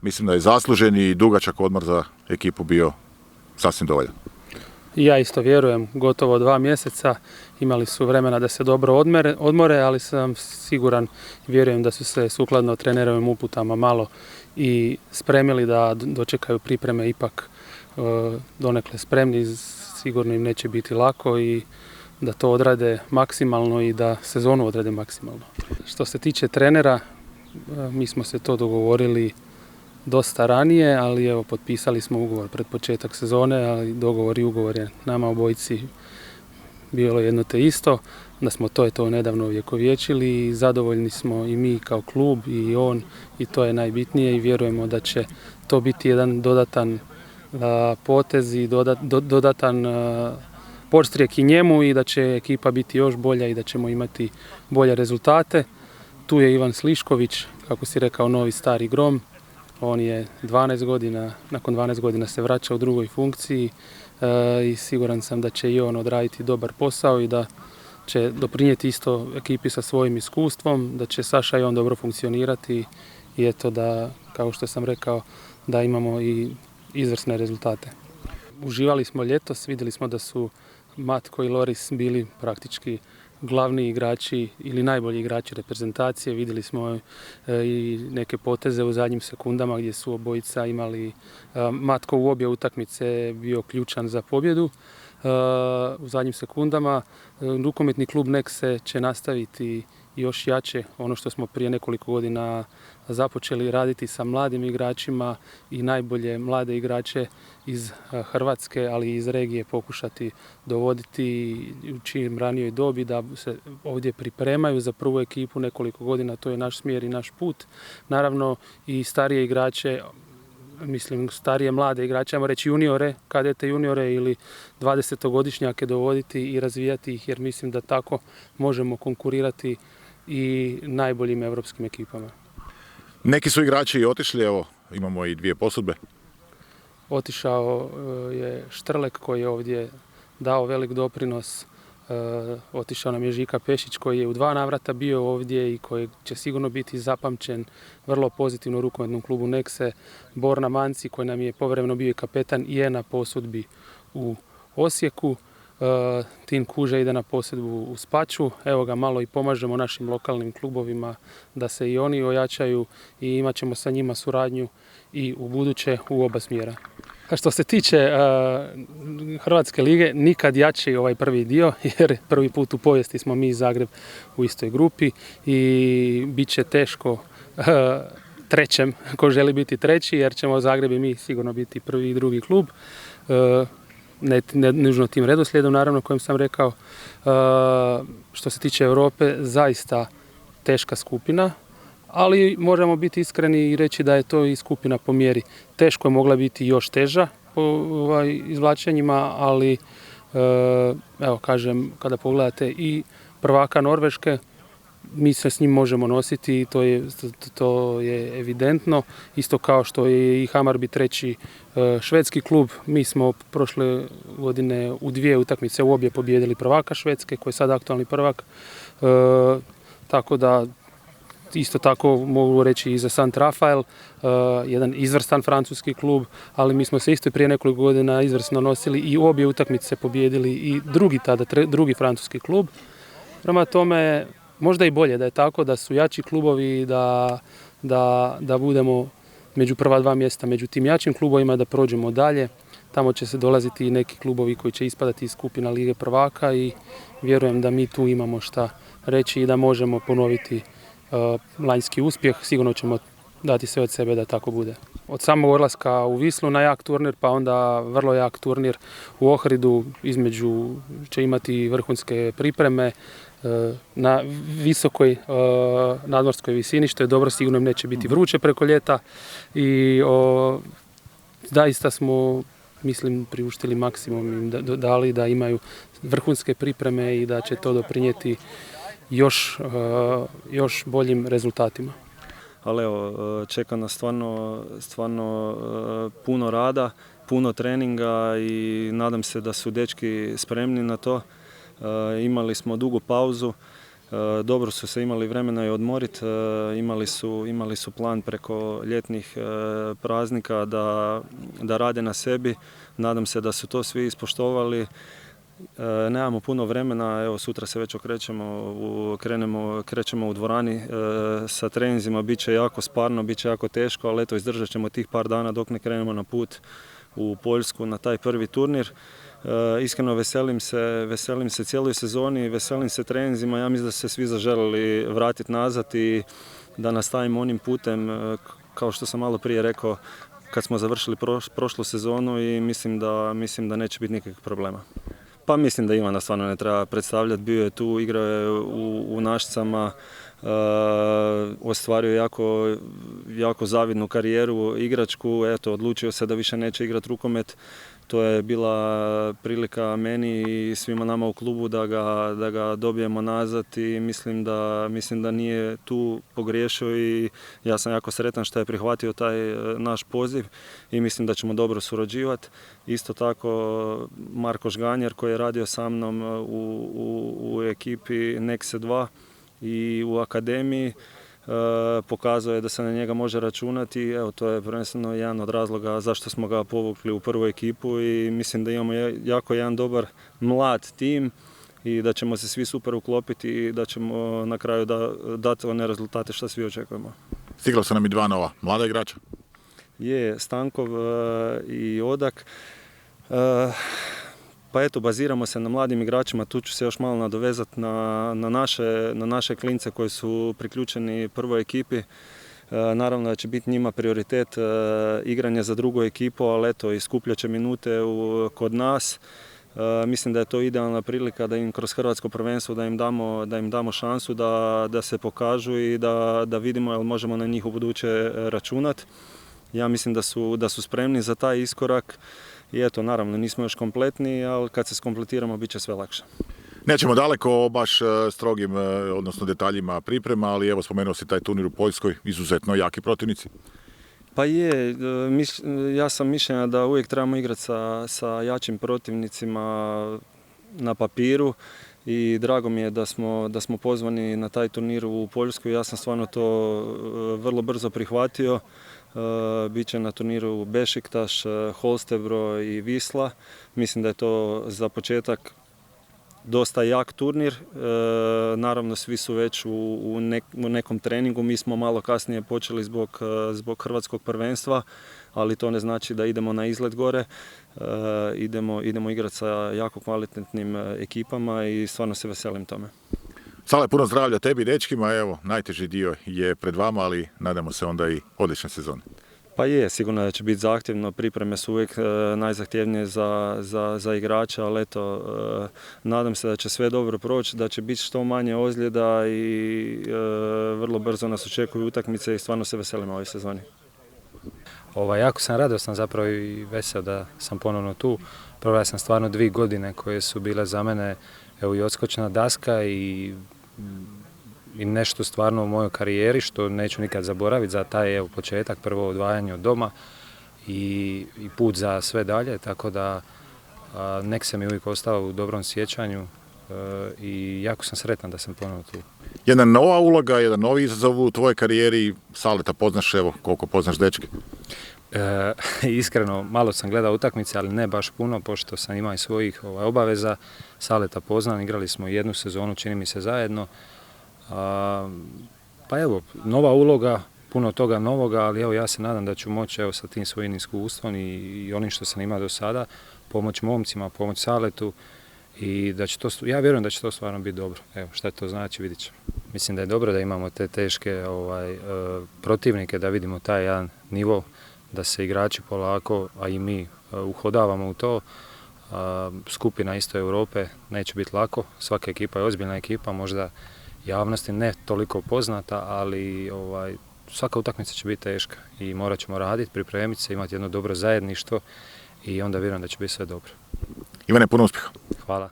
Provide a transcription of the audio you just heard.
mislim da je zaslužen i dugačak odmor za ekipu bio sasvim dovoljan. Ja isto vjerujem, gotovo 2 mjeseca imali su vremena da se dobro odmore, ali sam siguran i vjerujem da su se sukladno trenerovim uputama malo i spremili da dočekaju pripreme ipak donekle spremni, sigurno im neće biti lako i da to odrade maksimalno i da sezonu odrade maksimalno. Što se tiče trenera, mi smo se to dogovorili dosta ranije, ali evo potpisali smo ugovor pred početak sezone, ali dogovor i ugovor je nama obojici bilo jedno te isto, da smo to nedavno uvjekovječili i zadovoljni smo i mi kao klub i on i to je najbitnije i vjerujemo da će to biti jedan dodatan potez i dodatan podstrijek i njemu i da će ekipa biti još bolja i da ćemo imati bolje rezultate. Tu je Ivan Slišković, kako si rekao, novi stari grom. On je nakon 12 godina se vraća u drugoj funkciji i siguran sam da će i on odraditi dobar posao i da će doprinijeti isto ekipi sa svojim iskustvom, da će Saša i on dobro funkcionirati i eto da, kao što sam rekao, da imamo i izvrsne rezultate. Uživali smo ljetos, vidjeli smo da su Matko i Loris bili praktički glavni igrači ili najbolji igrači reprezentacije. Vidjeli smo i neke poteze u zadnjim sekundama gdje su obojica imali, Matko u obje utakmice bio ključan za pobjedu. U zadnjim sekundama rukometni klub Nexe će nastaviti još jače ono što smo prije nekoliko godina započeli raditi sa mladim igračima i najbolje mlade igrače iz Hrvatske, ali i iz regije pokušati dovoditi u čim ranijoj dobi da se ovdje pripremaju za prvu ekipu nekoliko godina. To je naš smjer i naš put. Naravno i starije igrače, mislim starije mlade igrače, ajmo reći juniore, kadete juniore ili 20-godišnjake dovoditi i razvijati ih jer mislim da tako možemo konkurirati i najboljim europskim ekipama. Neki su igrači i otišli, evo imamo i 2 posudbe. Otišao je Štrlek koji je ovdje dao velik doprinos. Otišao nam je Žika Pešić koji je u 2 navrata bio ovdje i koji će sigurno biti zapamćen vrlo pozitivno u rukometnom klubu Nexe. Borna Manci koji nam je povremeno bio i kapetan i je na posudbi u Osijeku. Tin Kuže ide na posudbu u Spaču. Evo ga, malo i pomažemo našim lokalnim klubovima da se i oni ojačaju i imat ćemo sa njima suradnju i u buduće u oba smjera. A što se tiče Hrvatske lige, nikad jači ovaj prvi dio, jer prvi put u povijesti smo mi i Zagreb u istoj grupi i bit će teško trećem, ko želi biti treći, jer ćemo Zagreb i mi sigurno biti prvi i drugi klub. Ne nužno tim redoslijedom, naravno, kojem sam rekao. Što se tiče Europe, zaista teška skupina, ali moramo biti iskreni i reći da je to i skupina po mjeri. Teško je mogla biti još teža po izvlačenjima, ali evo kažem, kada pogledate i prvaka Norveške, mi se s njim možemo nositi i to je evidentno. Isto kao što je i Hammarby treći švedski klub. Mi smo prošle godine u 2 utakmice u obje pobijedili prvaka Švedske, koji je sad aktualni prvak. Tako da isto tako mogu reći i za St. Rafael, jedan izvrstan francuski klub, ali mi smo se isto prije nekoliko godina izvrsno nosili i u obje utakmice pobijedili i drugi francuski klub. Prema tome, možda i bolje da je tako, da su jači klubovi, da budemo među prva 2 mjesta među tim jačim klubovima, da prođemo dalje. Tamo će se dolaziti i neki klubovi koji će ispadati iz skupina Lige prvaka i vjerujem da mi tu imamo šta reći i da možemo ponoviti lanjski uspjeh. Sigurno ćemo dati sve od sebe da tako bude. Od samog odlaska u Wislu na jak turnir, pa onda vrlo jak turnir u Ohridu, između će imati vrhunske pripreme na visokoj nadmorskoj visini, što je dobro, sigurno im neće biti vruće preko ljeta i zaista smo, mislim, priuštili maksimum im dali da imaju vrhunske pripreme i da će to doprinijeti još boljim rezultatima. Ali evo, čeka nas stvarno puno rada, puno treninga i nadam se da su dečki spremni na to. Imali smo dugu pauzu Dobro su se imali vremena i odmoriti, imali su plan preko ljetnih praznika da rade na sebi. Nadam se da su to svi ispoštovali. Nemamo puno vremena, evo sutra se već krećemo u dvorani sa treninzima, bit će jako sparno, bit će jako teško, ali eto izdržat ćemo tih par dana dok ne krenemo na put u Poljsku na taj prvi turnir. Iskreno veselim se cijeloj sezoni, veselim se treninzima, ja mislim da su se svi zaželili vratiti nazad i da nastavimo onim putem, kao što sam malo prije rekao, kad smo završili prošlu sezonu i mislim da neće biti nikakvih problema. Pa mislim da Ivana stvarno ne treba predstavljati, bio je tu, igrao je u Našicama, ostvario je jako zavidnu karijeru igračku, eto odlučio se da više neće igrati rukomet. To je bila prilika meni i svima nama u klubu da ga dobijemo nazad i mislim da nije tu pogriješio i ja sam jako sretan što je prihvatio taj naš poziv i mislim da ćemo dobro surađivati. Isto tako Marko Žganjer koji je radio sa mnom u ekipi Nexe 2 i u akademiji, pokazao je da se na njega može računati. Evo, to je prvenstveno jedan od razloga zašto smo ga povukli u prvu ekipu i mislim da imamo jako jedan dobar mlad tim i da ćemo se svi super uklopiti i da ćemo na kraju dati one rezultate što svi očekujemo. Stigla su nam i dva nova mlada igrača. Je, Stankov i Odak. Pa eto, baziramo se na mladim igračima, tu ću se još malo nadovezati na naše klince koji su priključeni prvoj ekipi. Naravno da će biti njima prioritet igranje za drugu ekipu, ali eto, iskupljat će minute kod nas. Mislim da je to idealna prilika da im kroz hrvatsko prvenstvo da im damo šansu da se pokažu i da vidimo jel možemo na njih u buduće računati. Ja mislim da su spremni za taj iskorak. I eto, naravno, nismo još kompletni, ali kad se skompletiramo, bit će sve lakše. Nećemo daleko o baš strogim, odnosno detaljima priprema, ali evo spomenuo si taj turnir u Poljskoj, izuzetno jaki protivnici. Pa je, ja sam mišljenja da uvijek trebamo igrati sa jačim protivnicima na papiru i drago mi je da smo pozvani na taj turnir u Poljsku. Ja sam stvarno to vrlo brzo prihvatio. Biće na turniru Bešiktaš, Holstebro i Wisla. Mislim da je to za početak dosta jak turnir. Naravno svi su već u nekom treningu. Mi smo malo kasnije počeli zbog hrvatskog prvenstva, ali to ne znači da idemo na izlet gore. Idemo igrati sa jako kvalitetnim ekipama i stvarno se veselim tome. Sale, puno zdravlja tebi i dečkima, evo, najteži dio je pred vama, ali nadamo se onda i odlične sezone. Pa je, sigurno da će biti zahtjevno, pripreme su uvijek najzahtjevnije za igrača, ali eto, nadam se da će sve dobro proći, da će biti što manje ozljeda i vrlo brzo nas očekuju utakmice i stvarno se veselim ovoj sezoni. Jako sam radostan zapravo i vesel da sam ponovno tu. Proveo sam stvarno 2 godine koje su bile za mene i odskočna daska i nešto stvarno u mojoj karijeri što neću nikad zaboraviti za taj početak, prvo odvajanje od doma i put za sve dalje, tako da Nexe mi uvijek ostao u dobrom sjećanju i jako sam sretan da sam ponovno tu. Jedna nova uloga, jedan novi izazov u tvojoj karijeri, Saleta poznaš, evo koliko poznaš dečke? Iskreno, malo sam gledao utakmice, ali ne baš puno, pošto sam imao i svojih obaveza. Saleta poznam, igrali smo 1 sezonu, čini mi se zajedno. Pa evo, nova uloga, puno toga novoga, ali evo ja se nadam da ću moći sa tim svojim iskustvom i onim što sam imao do sada, pomoći momcima, pomoći Saletu i da će to, ja vjerujem da će to stvarno biti dobro. Evo, šta to znači, vidit ćemo. Mislim da je dobro da imamo te teške protivnike, da vidimo taj jedan nivo, da se igrači polako, a i mi uhodavamo u to. Skupina isto Europe neće biti lako, svaka ekipa je ozbiljna ekipa, možda javnosti ne toliko poznata, ali svaka utakmica će biti teška i morat ćemo raditi, pripremiti se, imati jedno dobro zajedništvo i onda vjerujem da će biti sve dobro. Ivane, puno uspjeha. Hvala.